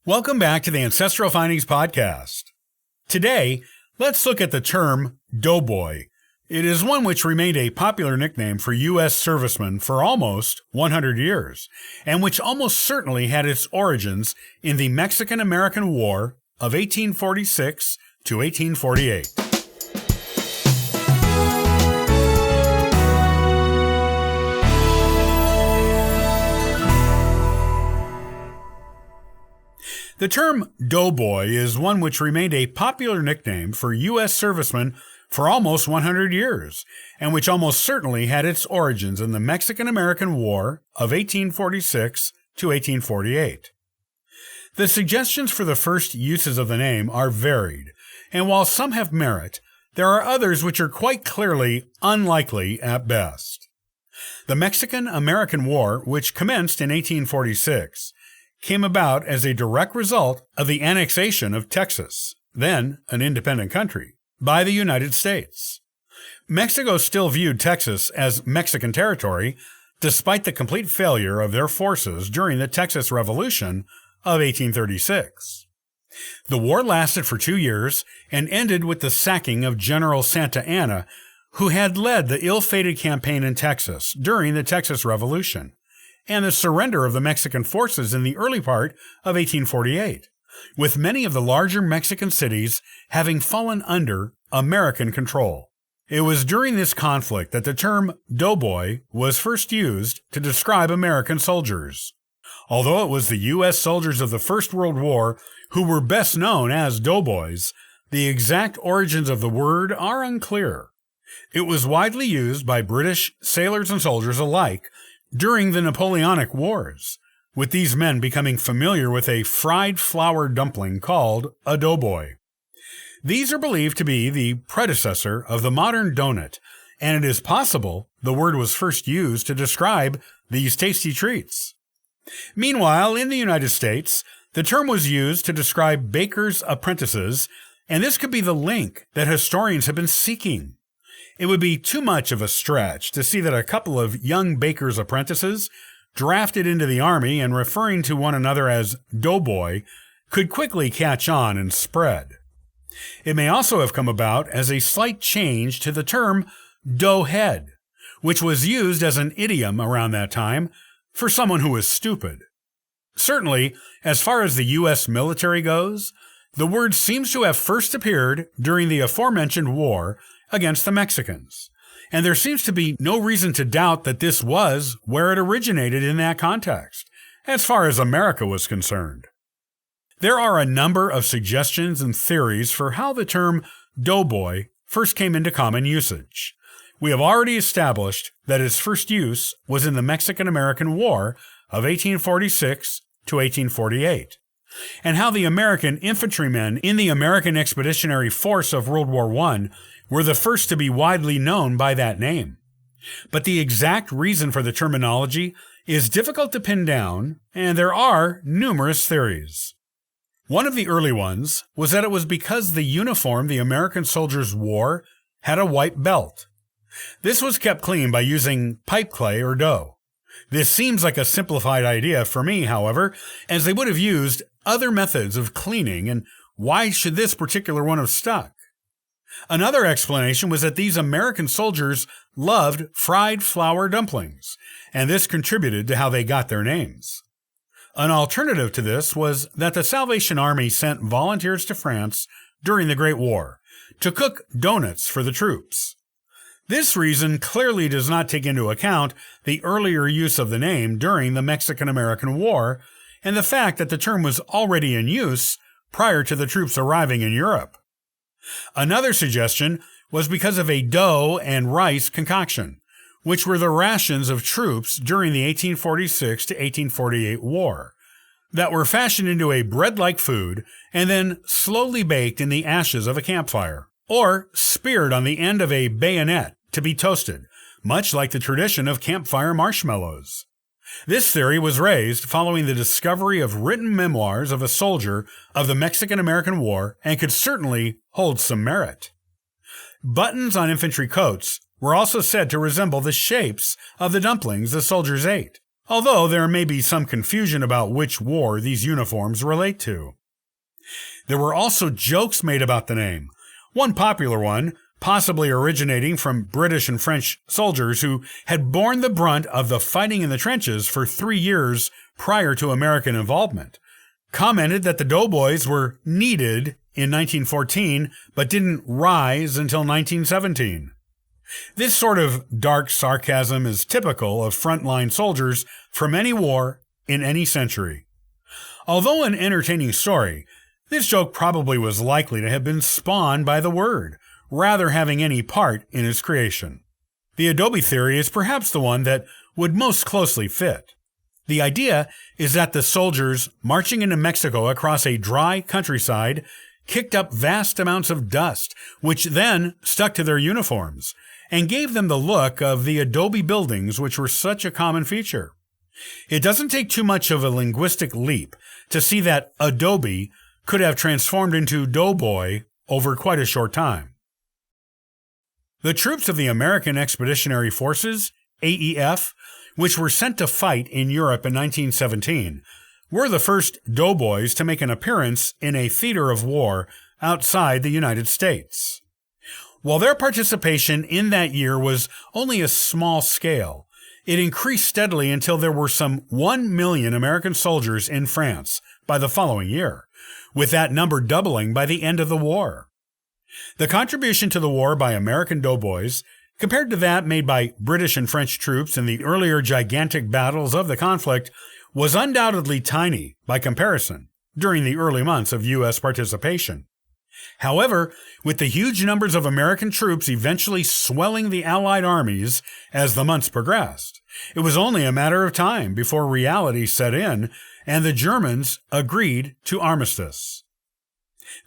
Welcome back to the Ancestral Findings Podcast. Today, let's look at the term Doughboy. It is one which remained a popular nickname for U.S. servicemen for almost 100 years, and which almost certainly had its origins in the Mexican-American War of 1846 to 1848. The term Doughboy is one which remained a popular nickname for U.S. servicemen for almost 100 years, and which almost certainly had its origins in the Mexican-American War of 1846 to 1848. The suggestions for the first uses of the name are varied, and while some have merit, there are others which are quite clearly unlikely at best. The Mexican-American War, which commenced in 1846, came about as a direct result of the annexation of Texas, then an independent country, by the United States. Mexico still viewed Texas as Mexican territory, despite the complete failure of their forces during the Texas Revolution of 1836. The war lasted for 2 years and ended with the sacking of General Santa Anna, who had led the ill-fated campaign in Texas during the Texas Revolution, and the surrender of the Mexican forces in the early part of 1848, with many of the larger Mexican cities having fallen under American control. It was during this conflict that the term Doughboy was first used to describe American soldiers. Although it was the U.S. soldiers of the First World War who were best known as Doughboys, the exact origins of the word are unclear. It was widely used by British sailors and soldiers alike during the Napoleonic Wars, with these men becoming familiar with a fried flour dumpling called a doughboy. These are believed to be the predecessor of the modern donut, and it is possible the word was first used to describe these tasty treats. Meanwhile, in the United States, the term was used to describe bakers' apprentices, and this could be the link that historians have been seeking. It would be too much of a stretch to see that a couple of young bakers' apprentices, drafted into the army and referring to one another as Doughboy, could quickly catch on and spread. It may also have come about as a slight change to the term doughhead, which was used as an idiom around that time for someone who was stupid. Certainly, as far as the U.S. military goes, the word seems to have first appeared during the aforementioned war against the Mexicans, and there seems to be no reason to doubt that this was where it originated in that context, as far as America was concerned. There are a number of suggestions and theories for how the term doughboy first came into common usage. We have already established that its first use was in the Mexican-American War of 1846 to 1848, and how the American infantrymen in the American Expeditionary Force of World War I were the first to be widely known by that name. But the exact reason for the terminology is difficult to pin down, and there are numerous theories. One of the early ones was that it was because the uniform the American soldiers wore had a white belt. This was kept clean by using pipe clay or dough. This seems like a simplified idea for me, however, as they would have used other methods of cleaning, and why should this particular one have stuck? Another explanation was that these American soldiers loved fried flour dumplings, and this contributed to how they got their names. An alternative to this was that the Salvation Army sent volunteers to France during the Great War to cook donuts for the troops. This reason clearly does not take into account the earlier use of the name during the Mexican-American War and the fact that the term was already in use prior to the troops arriving in Europe. Another suggestion was because of a dough and rice concoction, which were the rations of troops during the 1846 to 1848 war, that were fashioned into a bread-like food and then slowly baked in the ashes of a campfire, or speared on the end of a bayonet to be toasted, much like the tradition of campfire marshmallows. This theory was raised following the discovery of written memoirs of a soldier of the Mexican-American War and could certainly hold some merit. Buttons on infantry coats were also said to resemble the shapes of the dumplings the soldiers ate, although there may be some confusion about which war these uniforms relate to. There were also jokes made about the name. One popular one, possibly originating from British and French soldiers who had borne the brunt of the fighting in the trenches for 3 years prior to American involvement, commented that the Doughboys were needed in 1914 but didn't rise until 1917. This sort of dark sarcasm is typical of frontline soldiers from any war in any century. Although an entertaining story, this joke probably was likely to have been spawned by the word, rather having any part in its creation. The adobe theory is perhaps the one that would most closely fit. The idea is that the soldiers marching into Mexico across a dry countryside kicked up vast amounts of dust, which then stuck to their uniforms, and gave them the look of the adobe buildings which were such a common feature. It doesn't take too much of a linguistic leap to see that adobe could have transformed into doughboy over quite a short time. The troops of the American Expeditionary Forces, AEF, which were sent to fight in Europe in 1917, were the first doughboys to make an appearance in a theater of war outside the United States. While their participation in that year was only a small scale, it increased steadily until there were some 1 million American soldiers in France by the following year, with that number doubling by the end of the war. The contribution to the war by American doughboys, compared to that made by British and French troops in the earlier gigantic battles of the conflict, was undoubtedly tiny by comparison during the early months of U.S. participation. However, with the huge numbers of American troops eventually swelling the Allied armies as the months progressed, it was only a matter of time before reality set in and the Germans agreed to armistice.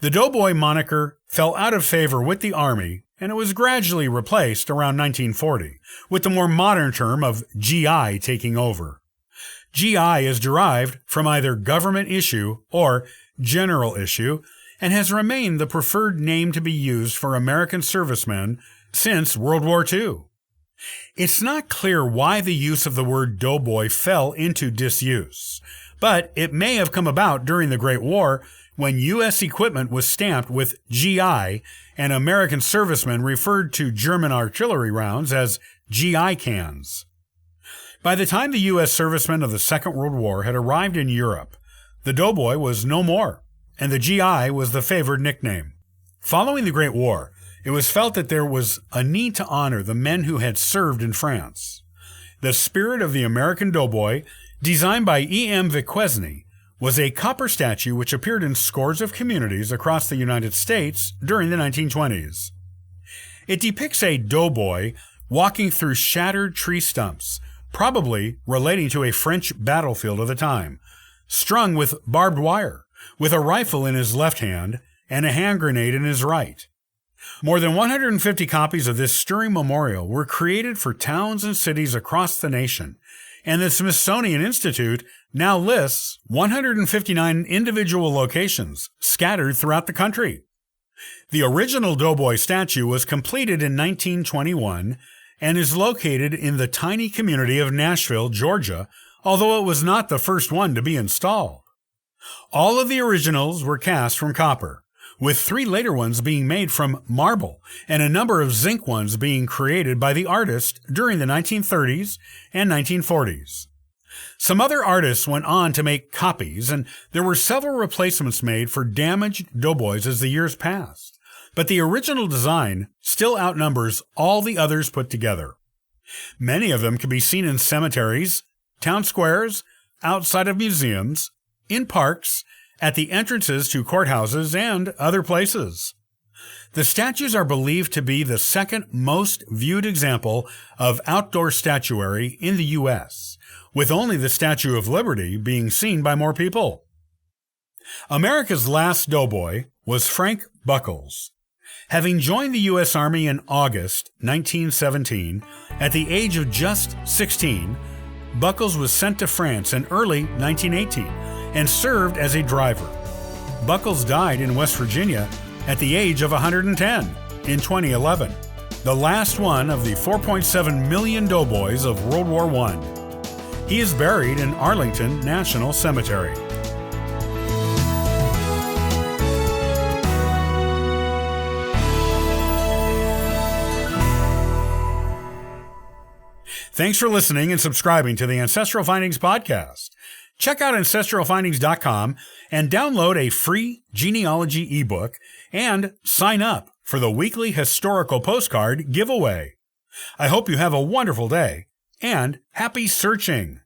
The doughboy moniker fell out of favor with the Army, and it was gradually replaced around 1940, with the more modern term of GI taking over. GI is derived from either government issue or general issue, and has remained the preferred name to be used for American servicemen since World War II. It's not clear why the use of the word doughboy fell into disuse, but it may have come about during the Great War when U.S. equipment was stamped with GI and American servicemen referred to German artillery rounds as GI cans. By the time the U.S. servicemen of the Second World War had arrived in Europe, the doughboy was no more, and the GI was the favored nickname. Following the Great War, it was felt that there was a need to honor the men who had served in France. The spirit of the American doughboy, designed by E.M. Viquesney, was a copper statue which appeared in scores of communities across the United States during the 1920s. It depicts a doughboy walking through shattered tree stumps, probably relating to a French battlefield of the time, strung with barbed wire, with a rifle in his left hand and a hand grenade in his right. More than 150 copies of this stirring memorial were created for towns and cities across the nation, and the Smithsonian Institute now lists 159 individual locations scattered throughout the country. The original doughboy statue was completed in 1921 and is located in the tiny community of Nashville, Georgia, although it was not the first one to be installed. All of the originals were cast from copper, with 3 later ones being made from marble and a number of zinc ones being created by the artist during the 1930s and 1940s. Some other artists went on to make copies, and there were several replacements made for damaged doughboys as the years passed, but the original design still outnumbers all the others put together. Many of them can be seen in cemeteries, town squares, outside of museums, in parks, at the entrances to courthouses, and other places. The statues are believed to be the second most viewed example of outdoor statuary in the U.S., with only the Statue of Liberty being seen by more people. America's last doughboy was Frank Buckles. Having joined the U.S. Army in August 1917, at the age of just 16, Buckles was sent to France in early 1918 and served as a driver. Buckles died in West Virginia at the age of 110 in 2011, the last one of the 4.7 million doughboys of World War I. He is buried in Arlington National Cemetery. Thanks for listening and subscribing to the Ancestral Findings podcast. Check out ancestralfindings.com and download a free genealogy ebook and sign up for the weekly historical postcard giveaway. I hope you have a wonderful day and happy searching!